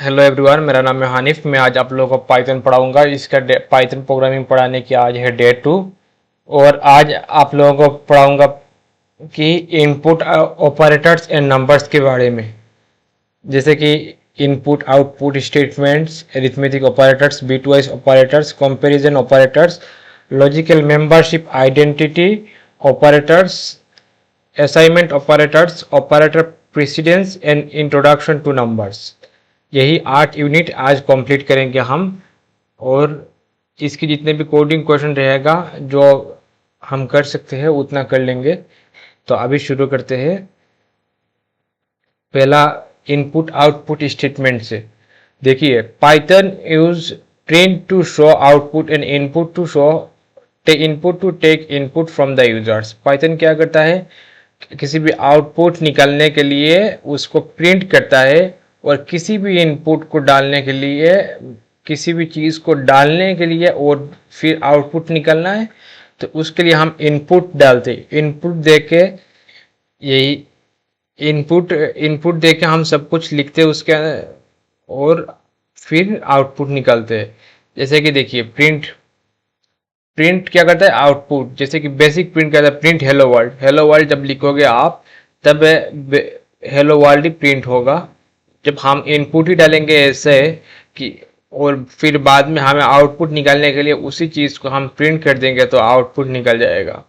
Hello everyone, मेरा नाम है हानिफ। मैं आज आप लोगों को पाइथन पढ़ाऊंगा। इसका पाइथन प्रोग्रामिंग पढ़ाने की आज है डे 2। और आज आप लोगों को पढ़ाऊंगा कि इनपुट ऑपरेटर्स एंड नंबर्स के बारे में, जैसे कि input output statements, arithmetic operators, bitwise operators, comparison operators, logical membership identity operators, assignment operators, operator precedence and introduction two numbers. यही 8 यूनिट आज कंप्लीट करेंगे हम। और इसके जितने भी कोडिंग क्वेश्चन रहेगा जो हम कर सकते हैं उतना कर लेंगे। तो अभी शुरू करते हैं। पहला इनपुट आउटपुट स्टेटमेंट से देखिए, Python use print to show output and input to show input to take input from the users. Python क्या करता है, किसी भी आउटपुट निकालने के लिए उसको प्रिंट करता है, और किसी भी इनपुट को डालने के लिए, किसी भी चीज़ को डालने के लिए और फिर आउटपुट निकलना है तो उसके लिए हम इनपुट डालते हैं। इनपुट दे के यही इनपुट इनपुट दे के हम सब कुछ लिखते हैं उसके, और फिर आउटपुट निकालते हैं। जैसे कि देखिए, प्रिंट प्रिंट क्या करता है, आउटपुट। जैसे कि बेसिक प्रिंट करता है, print hello world. Hello world जब लिखोगे आप तब हेलो वर्ल्ड ही प्रिंट होगा। जब हम इनपुट ही डालेंगे ऐसे कि, और फिर बाद में हमें आउटपुट निकालने के लिए उसी चीज़ को हम प्रिंट कर देंगे तो आउटपुट निकल जाएगा।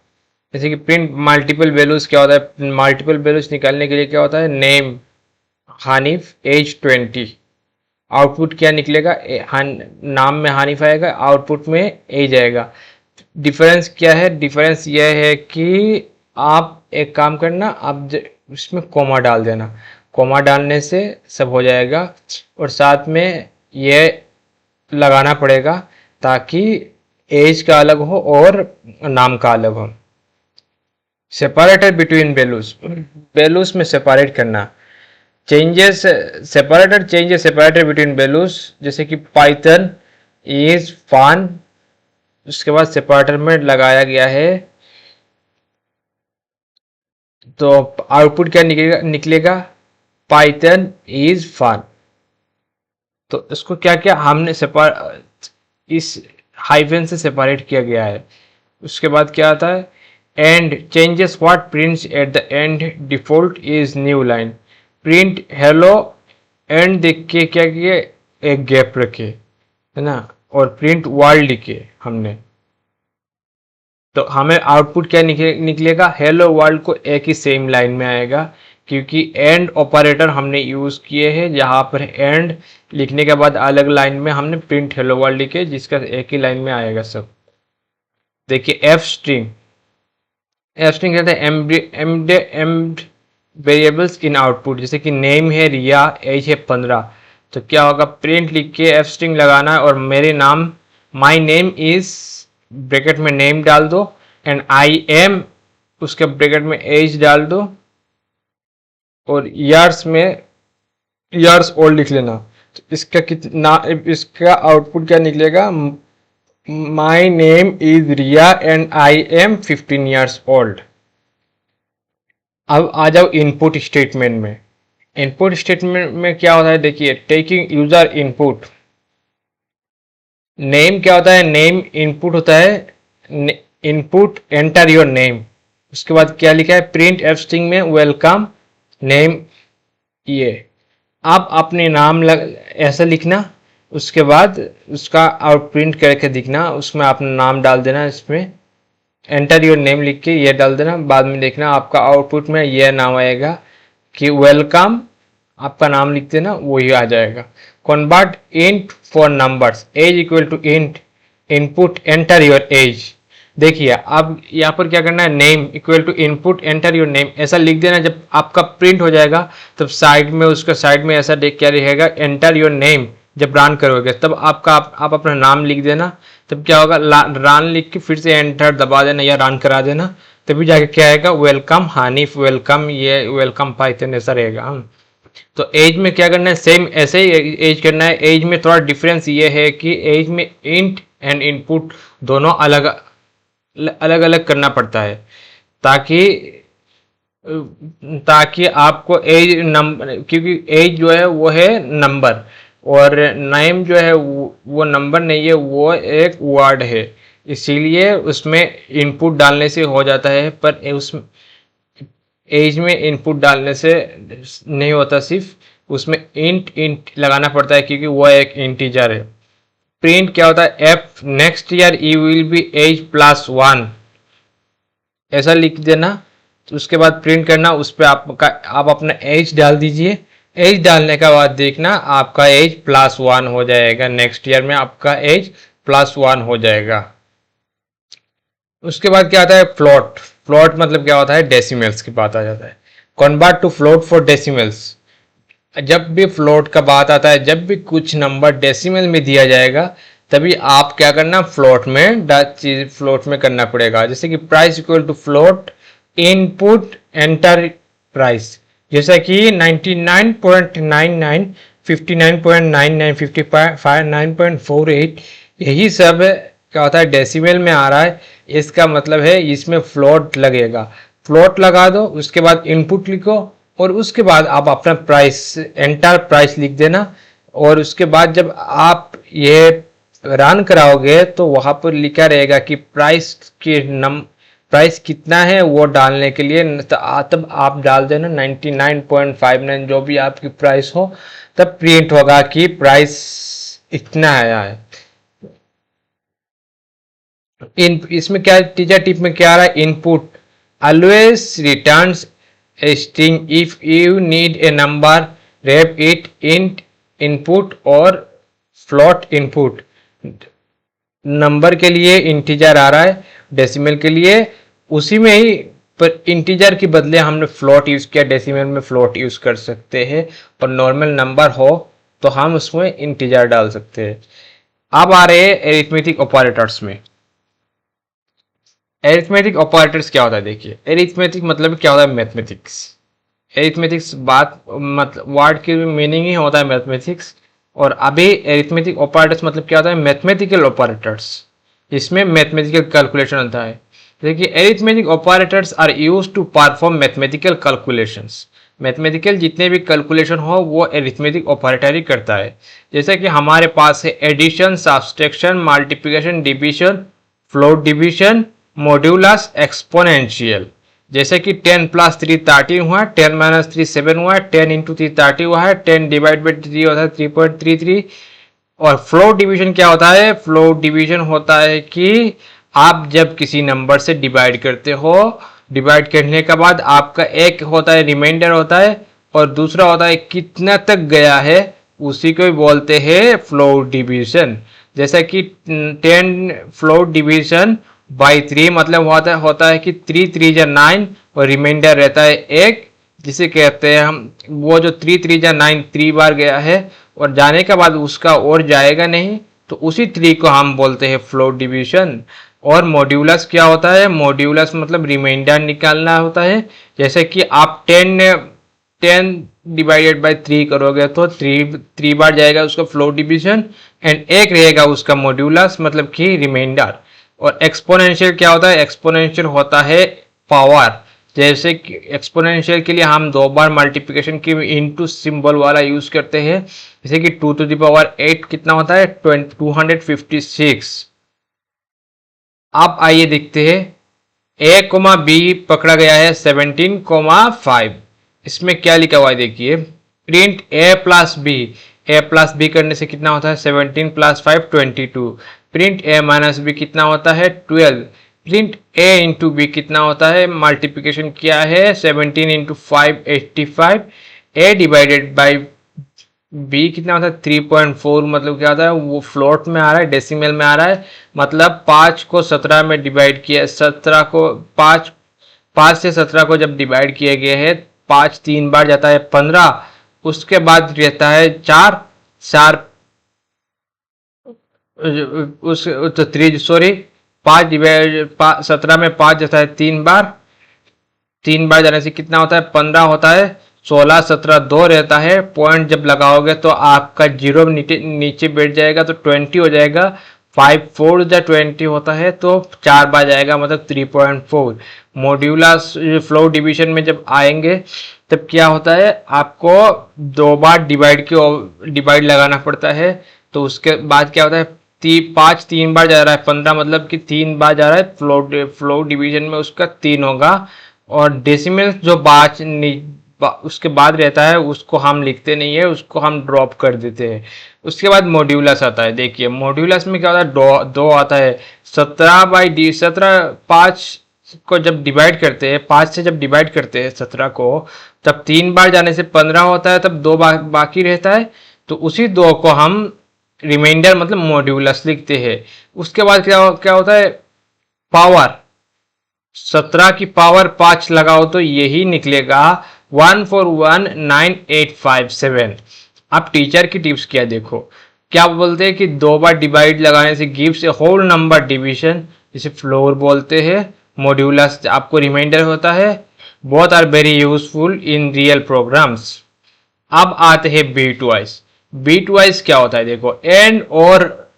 जैसे कि प्रिंट मल्टीपल वैल्यूज क्या होता है, मल्टीपल वैल्यूज निकालने के लिए क्या होता है, नेम हानिफ एज 20। आउटपुट क्या निकलेगा, नाम में हानिफ आएगा, आउटपुट में एज आएगा। डिफरेंस क्या है, डिफरेंस यह है कि आप एक काम करना, आप उसमें कोमा डाल देना। कोमा डालने से सब हो जाएगा, और साथ में ये लगाना पड़ेगा ताकि एज का अलग हो और नाम का अलग हो। सेपरेटर बिटवीन वैल्यूज, वैल्यूज में सेपरेट करना। चेंजेस सेपरेटर बिटवीन वैल्यूज, जैसे कि पाइथन इज फन, उसके बाद सेपरेटर में लगाया गया है। तो आउटपुट क्या निकलेगा, पाइथन इज फन। तो इसको क्या क्या हमने इस हाइफन से सेपरेट किया गया है। उसके बाद क्या आता है, and changes what prints at the end default is new line. Print hello and देख के क्या किए, एक गैप रखे, है ना, और प्रिंट वर्ल्ड लिखे हमने। तो हमें आउटपुट क्या निकलेगा, हेलो वर्ल्ड को एक ही सेम लाइन में आएगा, क्योंकि एंड ऑपरेटर हमने यूज किए हैं जहां पर एंड लिखने के बाद अलग लाइन में हमने प्रिंट हेलो वर्ल्ड लिखे, जिसका एक ही लाइन में आएगा सब। देखिए एफ स्ट्रिंग कहते हैं एम्ड वेरिएबल्स इन आउटपुट। जैसे कि नेम है रिया, एज है 15, तो क्या होगा, प्रिंट लिख के एफ स्ट्रिंग लगाना, और मेरे नाम, माई नेम इज, ब्रैकेट में नेम डाल दो, एंड आई एम, उसके ब्रैकेट में एज डाल दो, और ईयर्स ओल्ड लिख लेना। तो इसका कितना, इसका आउटपुट क्या निकलेगा, my name is Riya and I am 15 years old. अब आ जाओ इनपुट स्टेटमेंट में। इनपुट स्टेटमेंट में क्या होता है, देखिए, टेकिंग यूजर इनपुट। नेम क्या होता है, नेम इनपुट होता है, इनपुट एंटर योर नेम। उसके बाद क्या लिखा है, प्रिंट एफ स्ट्रिंग में वेलकम नेम। ये आप अपने नाम ऐसा लिखना, उसके बाद उसका आउट प्रिंट करके दिखना, उसमें अपना नाम डाल देना, इसमें एंटर योर नेम लिख के ये डाल देना। बाद में देखना आपका आउटपुट में यह नाम आएगा कि वेलकम, आपका नाम लिख देना, वही आ जाएगा। Convert int for numbers, age equal to int, input enter your age. देखिए अब यहाँ पर क्या करना है, name equal to input enter your name ऐसा लिख देना। जब आपका प्रिंट हो जाएगा तब साइड में, उसका साइड में ऐसा देख क्या रहेगा, एंटर योर नेम। जब रन करोगे तब आप अपना नाम लिख देना। तब क्या होगा, रन लिख के फिर से एंटर दबा देना या रन करा देना, तभी जाके क्या आएगा, वेलकम हानिफ, वेलकम ये, वेलकम पाइथन, ऐसा रहेगा। तो एज में क्या करना है, सेम ऐसे ही एज करना है। एज में थोड़ा डिफरेंस ये है कि एज में इंट एंड इनपुट दोनों अलग अलग करना पड़ता है, ताकि ताकि आपको एज नंबर, क्योंकि एज जो है वो है नंबर, और नेम जो है वो नंबर नहीं है, वो एक वर्ड है, इसीलिए उसमें इनपुट डालने से हो जाता है, पर उस एज में इनपुट डालने से नहीं होता, सिर्फ उसमें इंट लगाना पड़ता है क्योंकि वो एक इंटीजर है। प्रिंट क्या होता है, f next year you will be age plus 1, ऐसा लिख देना। तो उसके बाद प्रिंट करना, उस पर आप अपना एज डाल दीजिए। एज डालने के बाद देखना आपका एज +1 हो जाएगा, नेक्स्ट ईयर में आपका एज +1 हो जाएगा। उसके बाद क्या आता है, फ्लोट। फ्लोट मतलब क्या होता है, डेसिमल्स की बात आ जाता है। Convert to float for decimals. जब भी फ्लोट का बात आता है, जब भी कुछ नंबर डेसिमल में दिया जाएगा, तभी आप क्या करना, फ्लोट में करना पड़ेगा। जैसे कि price equal to float input enter price, जैसा कि 99.99, 59.99, 59.48, यही सब क्या होता है, डेसिमल में आ रहा है। इसका मतलब है इसमें फ्लोट लगेगा। फ्लोट लगा दो, उसके बाद इनपुट लिखो, और उसके बाद आप अपना प्राइस, एंटर प्राइस लिख देना। और उसके बाद जब आप ये रन कराओगे तो वहां पर लिखा रहेगा कि प्राइस कितना है, वो डालने के लिए तब आप डाल देना 99.59, जो भी आपकी प्राइस हो, तब प्रिंट होगा कि प्राइस इतना आया है। इसमें क्या टीचर टिप में क्या आ रहा है, input always returns a string if you need a number, wrap it int input और float input। नंबर के लिए इंटीजर आ रहा है, डेसिमल के लिए उसी में ही, पर इंटीजर के बदले हमने फ्लोट यूज किया, डेसिमल में फ्लोट यूज कर सकते हैं, और नॉर्मल नंबर हो तो हम उसमें इंटीजर डाल सकते हैं। अब आ रहे हैं एरिथमेटिक ऑपरेटर्स में। एरिथमेटिक ऑपरेटर्स क्या होता है, देखिए एरिथमेटिक मतलब क्या होता है, मैथमेटिक्स। एरिथमेटिक्स बात मतलब वर्ड की मीनिंग ही होता है मैथमेटिक्स। और अभी एरिथमेटिक ऑपरेटर्स मतलब क्या होता है, मैथमेटिकल ऑपरेटर्स। इसमें मैथमेटिकल कैलकुलेशन होता है। देखिए arithmetic operators are used to perform mathematical calculations. Mathematical जितने भी कैलकुलेशन हो वो एरिथमेटिक ऑपरेटर ही करता है। जैसे कि हमारे पास है addition, subtraction, multiplication, division, float division, modulus, exponential. जैसे कि 10 + 3 13 हुआ, 10 - 3 7 हुआ, 10 × 3 30 हुआ है, 10 / 3 होता है 3.33। और फ्लोट डिवीजन क्या होता है, फ्लोट डिवीजन होता है कि आप जब किसी नंबर से डिवाइड करते हो, डिवाइड करने के बाद आपका एक होता है रिमाइंडर होता है, और दूसरा होता है कितना तक गया है, उसी को बोलते हैं फ्लोट डिवीजन। जैसा कि 10 फ्लोट डिवीजन बाई 3 मतलब होता है कि 3 × 3 = 9, और रिमाइंडर रहता है 1, जिसे कहते हैं हम, वो जो 3 × 3 = 9 3 बार गया है और जाने के बाद उसका और जाएगा नहीं, तो उसी 3 को हम बोलते हैं फ्लोट डिवीजन। और मॉड्यूलस क्या होता है, मॉड्यूलस मतलब रिमाइंडर निकालना होता है। जैसे कि आप 10 / 3 करोगे तो 3 बार जाएगा उसका फ्लोट डिवीजन, एंड 1 रहेगा उसका मॉड्यूलस मतलब कि रिमाइंडर। और एक्सपोनेंशियल क्या होता है, एक्सपोनेंशियल होता है पावर। जैसे कि एक्सपोनेंशियल के लिए हम 2 बार मल्टीप्लिकेशन की इनटू सिंबल वाला यूज करते हैं। जैसे कि 2⁸ कितना होता है, 256। अब आइए देखते हैं, a, b पकड़ा गया है 17,5। इसमें क्या लिखा हुआ है, देखिए print a + b। a + b करने से कितना होता है, 17 + 5 22। प्रिंट a - b कितना होता है, 12। प्रिंट a × b कितना होता है, मल्टीप्लिकेशन किया है 17 × 5 85। a / b कितना होता है, 3.4 मतलब क्या होता है, वो फ्लोट में आ रहा है, डेसिमल में आ रहा है। मतलब 5 को 17 में डिवाइड किया, 17 को 5 से 17 को जब डिवाइड किए गए हैं, 5 3 बार जाता है 15, उसके बाद रहता है 4 उस तो 3 सॉरी 5 डिवाइड 17 में 5 जाता है 3 बार जाने से कितना होता है, 15 होता है। 16 17 2 रहता है, पॉइंट जब लगाओगे तो आपका 0 नीचे बैठ जाएगा तो 20 हो जाएगा। 5 4 × 20 होता है, तो 4 बार जाएगा मतलब 3.4। मॉड्यूलस फ्लोट डिवीजन में जब आएंगे तब क्या होता है, आपको 2 बार डिवाइड लगाना पड़ता है। तो उसके बाद क्या होता है, 5 3 बार जा रहा है, 15 मतलब कि 3 बार जा रहा है, फ्लो डिवीजन में उसका 3 होगा। और डेसिमल जो उसके बाद रहता है उसको हम लिखते नहीं है, उसको हम ड्रॉप कर देते हैं। उसके बाद मॉड्यूलस आता है। देखिए मॉड्यूलस में क्या होता है, दो आता है। 17 5 को जब डिवाइड करते हैं, 5 से जब डिवाइड करते हैं 17 को, तब 3 बार जाने से 15 होता है, तब 2 बाकी रहता है। तो उसी 2 को हम रिमाइंडर मतलब मॉड्यूलस लिखते हैं। उसके बाद क्या होता है, पावर 17 की पावर 5 लगाओ तो यही निकलेगा 1419857। आप टीचर की टिप्स क्या देखो, क्या बोलते हैं कि 2 बार डिवाइड लगाने से gives a whole number division, जिसे फ्लोर बोलते हैं। मॉड्यूलस आपको रिमाइंडर होता है। Both are very useful in real programs. अब आते हैं बीट वाइज। बीट वाइज क्या होता है, देखो एंड और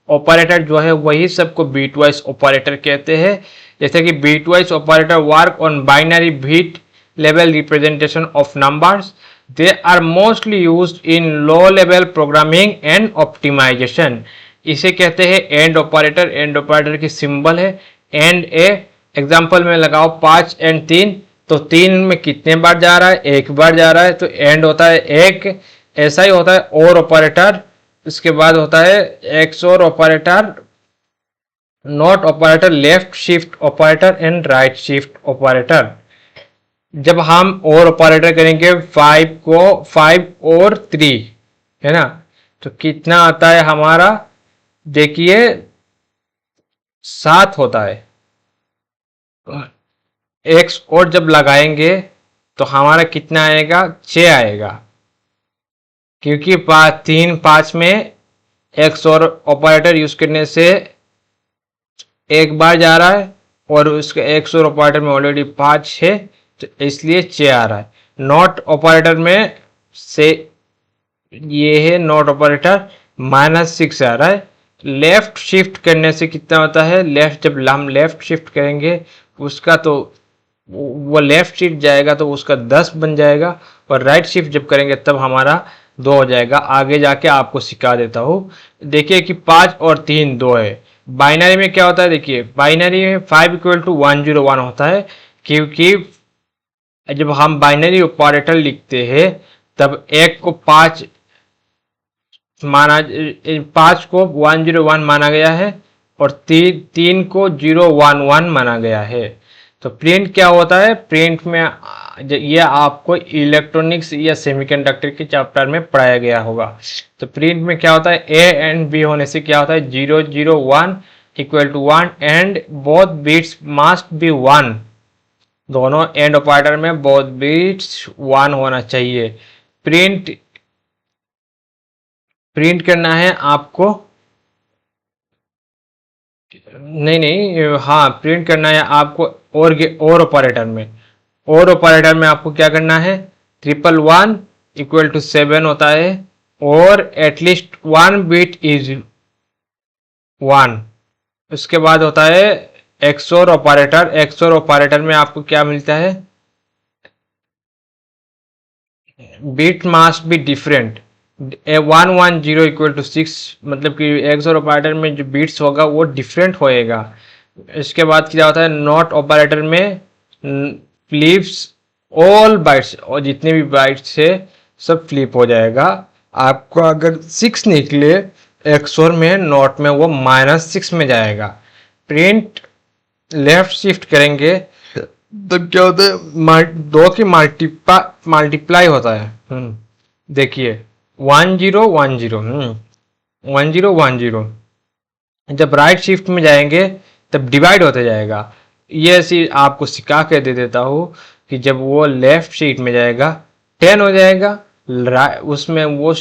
ऑपरेटर जो है वही सबको बीट वाइज ऑपरेटर कहते हैं। जैसे कि bitwise operator work on binary bit level representation of numbers. They are mostly used in low level programming and optimisation. इसे कहते हैं एंड ऑपरेटर। एंड ऑपरेटर की सिंबल है एंड ए। एग्जांपल में लगाओ 5 एंड 3, तो 3 में कितने बार जा रहा है, 1 बार जा रहा है, तो एंड होता है 1। ऐसा ही होता है और ऑपरेटर। इसके बाद होता है एक्स और operator, not operator, left shift operator and right shift operator. जब हम और ऑपरेटर करेंगे 5 और 3, है ना, तो कितना आता है हमारा, देखिए 7 होता है। एक्स और जब लगाएंगे तो हमारा कितना आएगा, 6 आएगा, क्योंकि 3 5 में एक्स और ऑपरेटर यूज करने से 1 बार जा रहा है, और उसके एक्स और ऑपरेटर में ऑलरेडी 5 है, तो इसलिए 6 आ रहा है। नॉट ऑपरेटर में से ये है नॉट ऑपरेटर, -6 आ रहा है। लेफ्ट शिफ्ट करने से कितना होता है, लेफ्ट जब हम लेफ्ट शिफ्ट करेंगे उसका तो वो लेफ्ट शिफ्ट जाएगा तो उसका 10 बन जाएगा, और राइट शिफ्ट जब करेंगे तब हमारा 2 हो जाएगा। आगे जाके आपको सिखा देता हूँ। देखिए कि 5 और 3 2 है। बाइनरी में क्या होता है, देखिए बाइनरी में 5 = 101 होता है, क्योंकि जब हम बाइनरी ऑपरेटर लिखते हैं तब 1 को 5 माना, 5 को 101 माना गया है, और 3 को 011 माना गया है। तो प्रिंट क्या होता है, प्रिंट में ये आपको इलेक्ट्रॉनिक्स या सेमीकंडक्टर के चैप्टर में पढ़ाया गया होगा। तो प्रिंट में क्या होता है, ए एंड बी होने से क्या होता है, 001 = 1 and both bits must be 1। दोनों एंड ऑपरेटर में बोथ बिट्स 1 होना चाहिए। प्रिंट करना है आपको, नहीं, हाँ प्रिंट करना है आपको और ऑपरेटर में। और ऑपरेटर में आपको क्या करना है, 111 = 7 होता है, और एटलीस्ट 1 बिट इज 1। उसके बाद होता है एक्सओर ऑपरेटर। एक्सओर ऑपरेटर में आपको क्या मिलता है, बिट मास्ट बी डिफरेंट। 110 = 6, मतलब कि एक्सओर ऑपरेटर में जो बिट्स होगा वो डिफरेंट होएगा। इसके बाद क्या होता है, नॉट ऑपरेटर में फ्लिप्स ऑल बाइट्स, और जितने भी बाइट्स है सब फ्लिप हो जाएगा। आपको अगर 6 निकले एक्सओर में, नॉट में वो -6 में जाएगा। प्रिंट लेफ्ट शिफ्ट करेंगे तब क्या होता है, 2 की मल्टीप्लाई होता है। देखिए 1010, 1010। जब राइट शिफ्ट में जाएंगे तब डिवाइड होते जाएगा। ये ऐसी आपको सिखा के दे देता हूँ कि जब वो लेफ्ट शिफ्ट में जाएगा 10 हो जाएगा, उसमें वो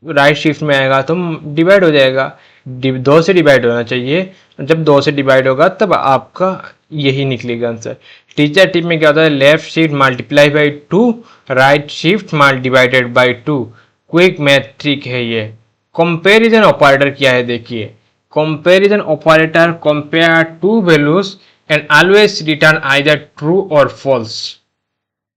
राइट शिफ्ट में आएगा तो डिवाइड हो जाएगा। 2 से डिवाइड होना चाहिए, जब 2 से डिवाइड होगा तब आपका यही निकलेगा आंसर। टीचर टिप में क्या होता है, left shift multiply by 2, right shift divided by 2। Quick math trick है ये। कंपैरिजन ऑपरेटर क्या है, देखिए comparison operator compare 2 values and always return either true और फॉल्स।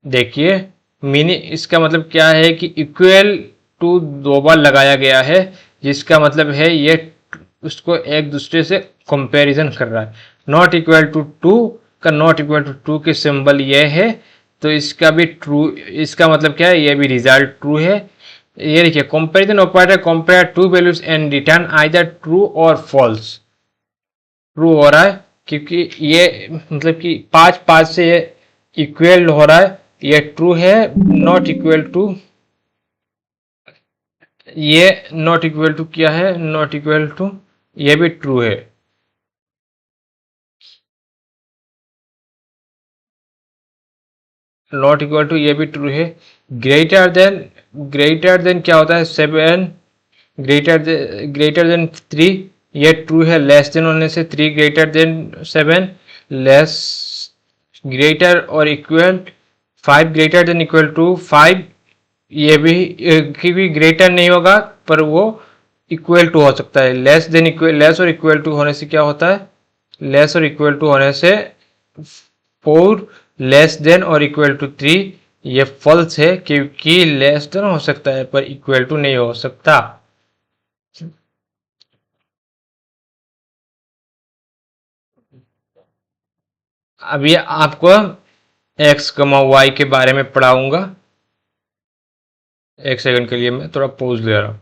देखिए मीनिंग इसका मतलब क्या है कि इक्वल टू दो बार लगाया गया है, जिसका मतलब है ये उसको एक दूसरे से कंपैरिजन कर रहा है। नॉट इक्वल टू टू का नॉट इक्वल टू टू के सिंबल ये है, तो इसका भी ट्रू, इसका मतलब क्या है, ये भी रिजल्ट ट्रू है। ये देखिए comparison operator compare to values and return either true और फॉल्स। ट्रू हो रहा है क्योंकि ये मतलब कि 5 से ये इक्वल हो रहा है, ये ट्रू है। नॉट इक्वल टू, ये नॉट इक्वल टू क्या है, नॉट इक्वल टू ये भी ट्रू है। नॉट इक्वल टू ये भी ट्रू है। ग्रेटर देन क्या होता है, 7 ग्रेटर देन 3, ये ट्रू है। लेस देन होने से 3 ग्रेटर देन 7, लेस ग्रेटर और equal 5 greater than equal to 5, ये भी ग्रेटर नहीं होगा पर वो इक्वल टू हो सकता है। लेस देन इक्वल, लेस और इक्वल टू होने से क्या होता है, लेस और इक्वल टू होने से 4 लेस देन और इक्वल टू 3, ये फॉल्स है क्योंकि लेस देन हो सकता है पर इक्वल टू नहीं हो सकता। अभी आपको एक्स कमा वाई के बारे में पढ़ाऊंगा। एक सेकंड के लिए मैं थोड़ा पॉज ले रहा हूँ।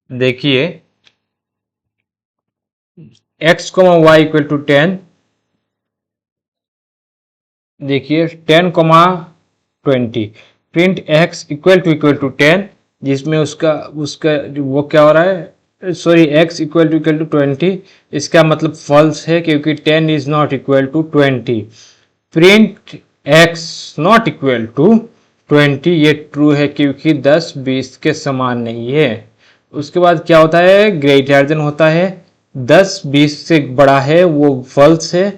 देखिए एक्स कमा वाई इक्वल टू 10, देखिए 10, 20, प्रिंट एक्स इक्वल टू 10, जिसमें उसका उसका वो क्या हो रहा है, सॉरी एक्स इक्वल टू 20, इसका मतलब फॉल्स है क्योंकि 10 is not equal to 20। Print x not equal to 20, ये ट्रू है क्योंकि 10 20 के समान नहीं है। उसके बाद क्या होता है, ग्रेटर देन होता है, 10 20 से बड़ा है, वो फॉल्स है।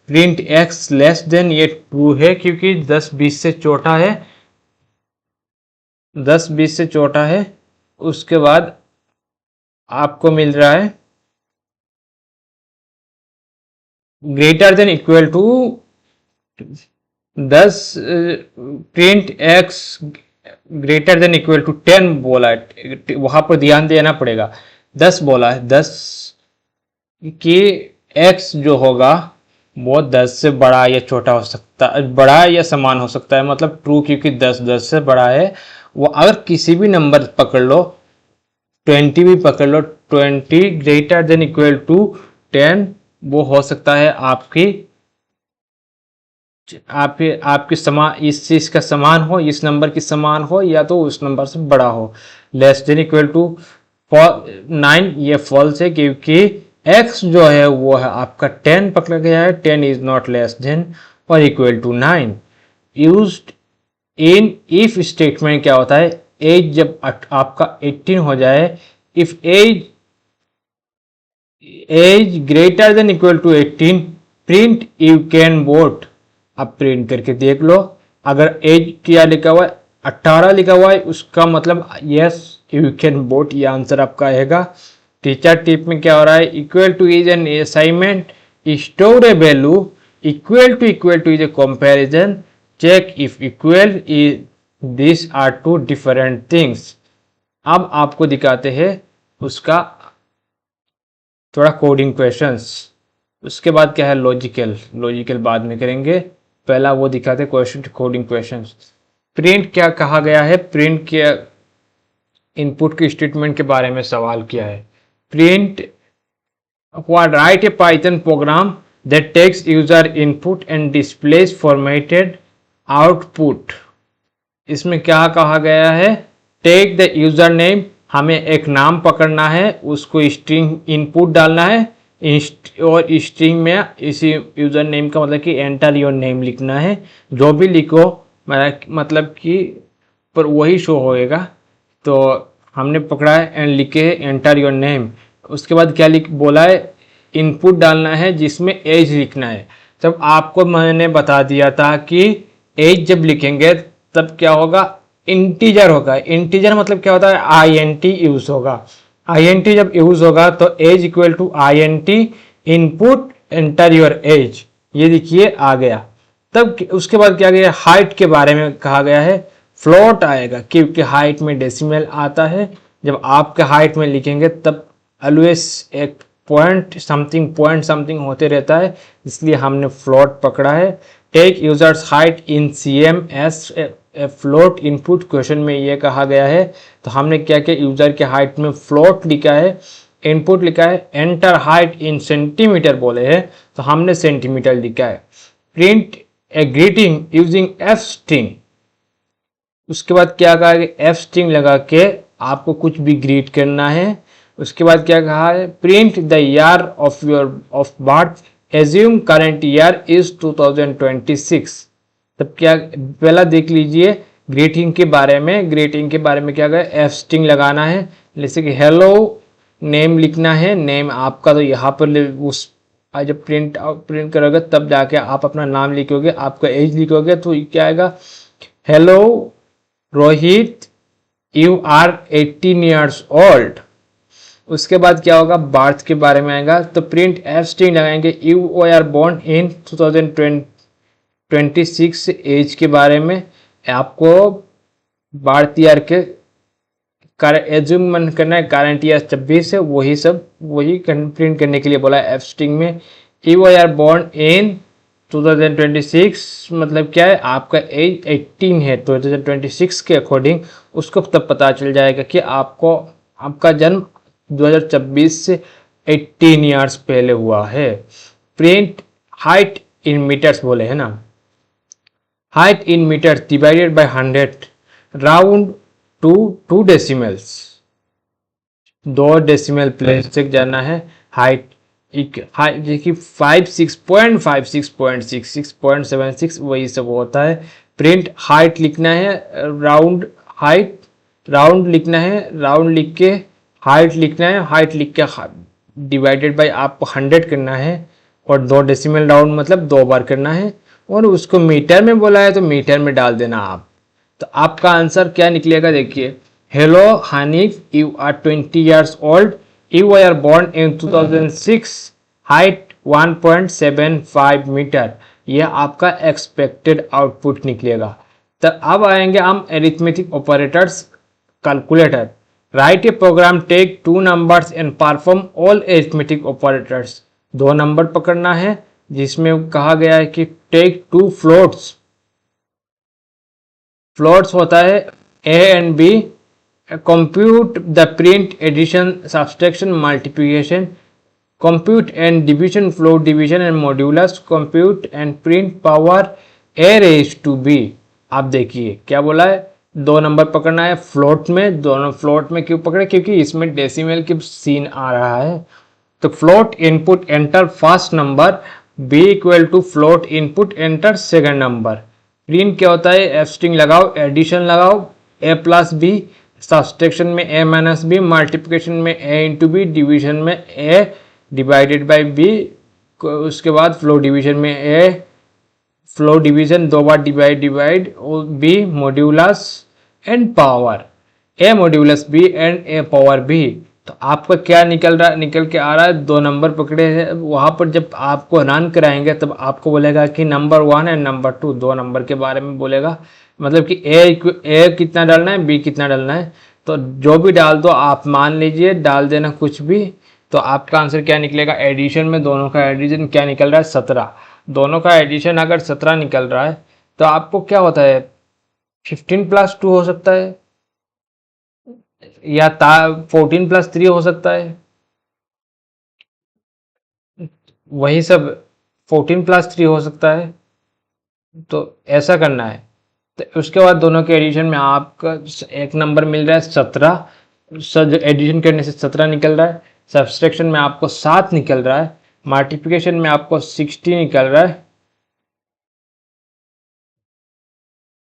प्रिंट एक्स लेस देन, ये ट्रू है क्योंकि 10 20 से छोटा है, 10 20 से छोटा है। उसके बाद आपको मिल रहा है greater than equal to 10, print x greater than equal to 10 बोला है, वहां पर ध्यान देना पड़ेगा। 10 बोला है, 10 कि x जो होगा वो 10 से बड़ा या छोटा हो सकता है, बड़ा या समान हो सकता है, मतलब ट्रू क्योंकि 10 10 से बड़ा है। वो अगर किसी भी नंबर पकड़ लो, 20 भी पकड़ लो, 20 ग्रेटर देन इक्वल टू 10, वो हो सकता है आपकी आपके समान, इस चीज का समान हो, इस नंबर की समान हो, या तो उस नंबर से बड़ा हो। लेस देन इक्वल टू 9, ये फॉल्स है क्योंकि x जो है वो है आपका 10 पकड़ा गया है, 10 इज नॉट लेस देन और equal to 9। Used in if statement क्या होता है, एज जब आपका 18 हो जाए, if age greater than equal to 18, print you can vote. आप प्रिंट करके देख लो, अगर एज क्या लिखा हुआ है, 18 लिखा हुआ है, उसका मतलब यस यू कैन वोट, ये आंसर आपका आएगा। टीचर टिप में क्या हो रहा है, equal to is an assignment, store a value, equal to is a comparison, check if equal is, this are two different things. अब आपको दिखाते हैं उसका थोड़ा कोडिंग क्वेश्चंस। उसके बाद क्या है, लॉजिकल बाद में करेंगे, पहला वो दिखाते क्वेश्चन कोडिंग क्वेश्चंस। प्रिंट क्या कहा गया है, प्रिंट के इनपुट के स्टेटमेंट के बारे में सवाल किया है। Print write a Python program that takes user input and displays formatted output. इसमें क्या कहा गया है, टेक द यूजर नेम, हमें एक नाम पकड़ना है, उसको स्ट्रिंग इनपुट डालना है और स्ट्रिंग में इसी यूजर नेम का मतलब कि एंटर योर नेम लिखना है। जो भी लिखो मतलब कि पर वही शो होएगा। तो हमने पकड़ा है एंड लिखे है एंटर योर नेम। उसके बाद क्या लिख बोला है, इनपुट डालना है जिसमें एज लिखना है। जब आपको मैंने बता दिया था कि एज जब लिखेंगे तब क्या होगा, इंटीजर होगा। इंटीजर मतलब क्या होता है, आईएनटी यूज होगा। आईएनटी जब यूज होगा तो age equal to INT input enter your age, ये देखिए आ गया। तब उसके बाद क्या गया, हाइट के बारे में कहा गया है, फ्लोट आएगा क्योंकि हाइट में डेसिमल आता है। जब आपके हाइट में लिखेंगे तब ऑलवेज एक पॉइंट समथिंग होते रहता है, इसलिए हमने फ्लोट पकड़ा है। Take users height in cm as float input, question में ये कहा गया है। तो हमने क्या किया, यूजर के हाइट में फ्लोट लिखा है, इनपुट लिखा है। एंटर हाइट इन सेंटीमीटर बोले हैं तो हमने सेंटीमीटर लिखा है। प्रिंट ए ग्रीटिंग यूजिंग एफ स्ट्रिंग, उसके बाद क्या कहा है, एफ स्ट्रिंग लगा के आपको कुछ भी ग्रीट करना है। उसके बाद क्या कहा है, print the year of your of birth, assume current year is 2026। तब क्या, पहला देख लीजिए ग्रीटिंग के बारे में। ग्रीटिंग के बारे में क्या कहा, एफ स्ट्रिंग लगाना है, जैसे कि हेलो नेम लिखना है। नेम आपका तो यहाँ पर उस जब प्रिंट करोगे तब जाके आप अपना नाम लिखोगे, आपका एज लिखोगे तो क्या आएगा, hello Rohit you are 18 years old. उसके बाद क्या होगा, बर्थ के बारे में आएगा तो प्रिंट एफ स्ट्रिंग लगाएंगे, you are born in 2026। Age के बारे में आपको बर्थ ईयर के एज्यूम करना है, करंट ईयर 26 है, वही प्रिंट करने के लिए बोला है एफ स्ट्रिंग में। यू आर बोर्न इन 2026 मतलब क्या है, आपका एज 18 है 2026 के अकॉर्डिंग, उसको तब पता चल जाएगा कि आपका जन्म 2026 से 18 ईयर्स पहले हुआ है। प्रिंट हाइट इन मीटर्स बोले है ना, height in metres divided by 100, round to 2 decimals, 2 decimal place तक जाना है। हाइट देखिए 56.56.6 6.76 वही सब होता है। प्रिंट हाइट लिखना है, राउंड हाइट, राउंड लिखना है, राउंड लिख के हाइट लिखना है, हाइट लिख के डिवाइडेड बाय आपको 100 करना है और 2 डेसिमल राउंड मतलब 2 बार करना है। और उसको मीटर में बोला है तो मीटर में डाल देना आप। तो आपका आंसर क्या निकलेगा, देखिए, hello Hanif you are 20 years old, you are born in 2006, height 1.75 metre. यह आपका एक्सपेक्टेड आउटपुट निकलेगा। तो अब आएंगे हम arithmetic operators calculator. Right a program take 2 numbers and perform all arithmetic operators. 2 number पकड़ना है जिसमें कहा गया है कि टेक 2 फ्लोट्स, फ्लोट्स होता है a and b, compute the print addition subtraction multiplication, compute and division float division and modulus, compute and print power a raise to b. आप देखिए क्या बोला है, 2 नंबर पकड़ना है फ्लोट में। दोनों फ्लोट में क्यों पकड़े, क्योंकि इसमें डेसिमल की सीन आ रहा है। तो float input enter first number, b equal to float input enter second number. Print क्या होता है, एफ स्ट्रिंग लगाओ, एडिशन लगाओ, ए प्लस बी, सब्सट्रैक्शन में ए माइनस बी, मल्टीप्लिकेशन में ए इंटू बी, डिवीजन में ए डिवाइडेड बाय बी। उसके बाद फ्लो डिवीजन में ए, फ्लो डिवीजन 2 बार डिवाइड और b modulus and power, a modulus b and a power b. तो आपका क्या निकल के आ रहा है, 2 नंबर पकड़े हैं। वहां पर जब आपको रन कराएंगे तब आपको बोलेगा कि नंबर 1 एंड नंबर 2, 2 नंबर के बारे में बोलेगा, मतलब कि ए कितना डालना है, बी कितना डालना है। तो जो भी डाल दो आप, मान लीजिए डाल देना कुछ भी, तो आपका आंसर क्या निकलेगा। एडिशन में दोनों का एडिशन क्या निकल रहा है, 17। दोनों का एडिशन अगर 17 निकल रहा है तो आपको क्या होता है, 15+2 हो सकता है या 14+3 हो सकता है। वही सब 14+3 हो सकता है, तो ऐसा करना है। तो उसके बाद दोनों के एडिशन में आपका एक नंबर मिल रहा है 17, एडिशन करने से 17 निकल रहा है, सब्सट्रैक्शन में आपको 7 निकल रहा है, मल्टीप्लिकेशन में आपको 60 निकल रहा है।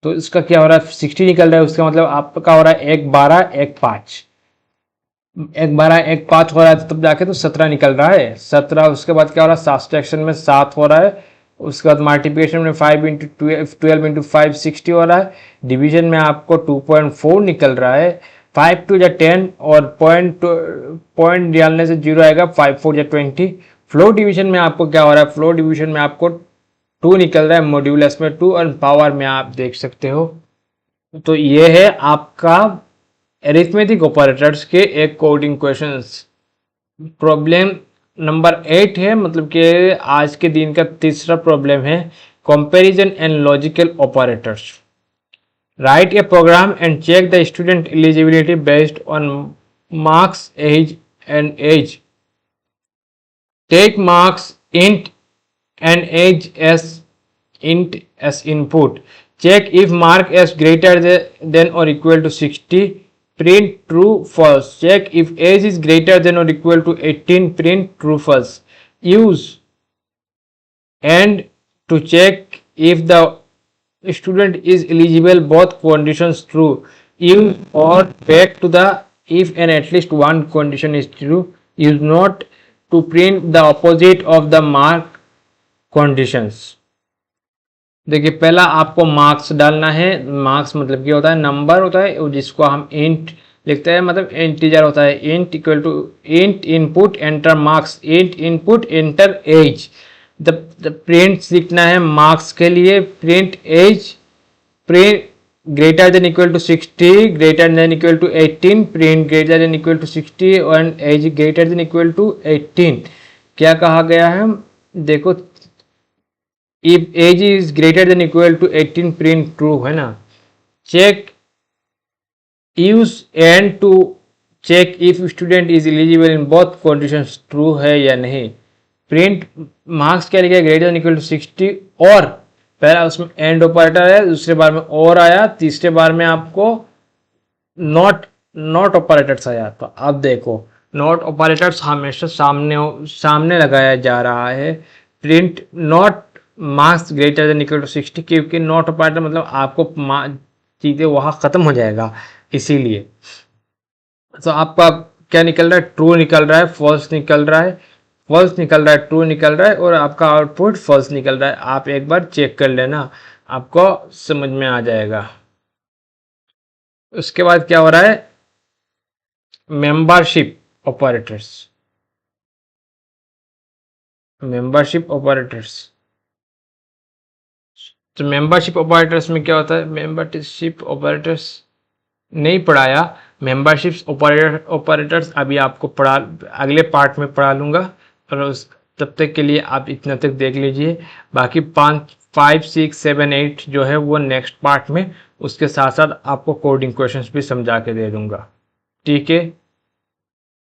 तो इसका क्या हो रहा है, 60 निकल रहा है, उसका मतलब आपका हो रहा है 1 12 1 5, 1 12 1 5 हो रहा है, तब जाके तो 17 निकल रहा है 17। उसके बाद क्या हो रहा है, सब्सट्रैक्शन में 7 हो रहा है, उसके बाद मल्टीप्लिकेशन में 5 इंटू 12 इंटू 5 60 हो रहा है, डिवीजन में आपको 2.4 निकल रहा है, 5 2 या 10 और पॉइंट डालने से 0 आएगा, 5 4 या 20। फ्लो डिवीजन में आपको क्या हो रहा है, फ्लो डिवीजन में आपको 2 निकल रहा है, मॉड्यूलस में 2 और पावर में आप देख सकते हो। तो ये है आपका अरिथमेटिक ऑपरेटर्स के एक कोडिंग क्वेश्चंस। प्रॉब्लम नंबर 8 है, मतलब कि आज के दिन का तीसरा प्रॉब्लम है, comparison and logical operators. Right a program and check the student eligibility based on marks age take marks int and age as int as input, check if mark as greater than or equal to 60, print true false, check if age is greater than or equal to 18, print true false, use and to check if the student is eligible, both conditions true, use or back to the if and at least one condition is true, use not to print the opposite of the mark conditions. देखिए पहला आपको marks डालना है, marks मतलब क्या होता है, number होता है जिसको हम इंट लिखते हैं, मतलब इंटीजर होता है, int equal to int input enter marks, int input enter age. The print लिखना है मार्क्स के लिए, print age, print greater than equal to 60, greater than equal to 18, print greater than equal to 60 और age greater than equal to 18। क्या कहा गया है, देखो if age is greater than equal to 18, print true, है ना। check use and to check if student is eligible in both conditions true है या नहीं। print marks क्या लिखा है, greater than equal to 60, और पहला उसमें एंड ऑपरेटर है, दूसरे बार में और आया, तीसरे बार में आपको नॉट ऑपरेटर्स आया। तो अब देखो नॉट ऑपरेटर्स हमेशा सामने लगाया जा रहा है, print not marks greater than equal to 60, क्योंकि नॉट ऑपरेटर मतलब आपको चीज़ें वहाँ ख़त्म हो जाएगा, इसीलिए। तो आपका क्या निकल रहा है, ट्रू निकल रहा है, फॉल्स निकल रहा है, फॉल्स निकल रहा है, ट्रू निकल रहा है, और आपका आउटपुट फॉल्स निकल रहा है। आप एक बार चेक कर लेना, आपको समझ में आ जाएगा। उसके बाद क्या हो रहा है, मेंबरशिप ऑपरेटर्स, मेंबरशिप ऑपरेटर्स। तो मेंबरशिप ऑपरेटर्स में क्या होता है, मेंबरशिप ऑपरेटर्स नहीं पढ़ाया, मेंबरशिप ऑपरेटर्स अभी आपको पढ़ा, अगले पार्ट में पढ़ा लूँगा, और उस तब तक के लिए आप इतना तक देख लीजिए। बाकी 5 6 7 8 जो है वो नेक्स्ट पार्ट में, उसके साथ साथ आपको कोडिंग क्वेश्चंस भी समझा के दे दूँगा, ठीक है।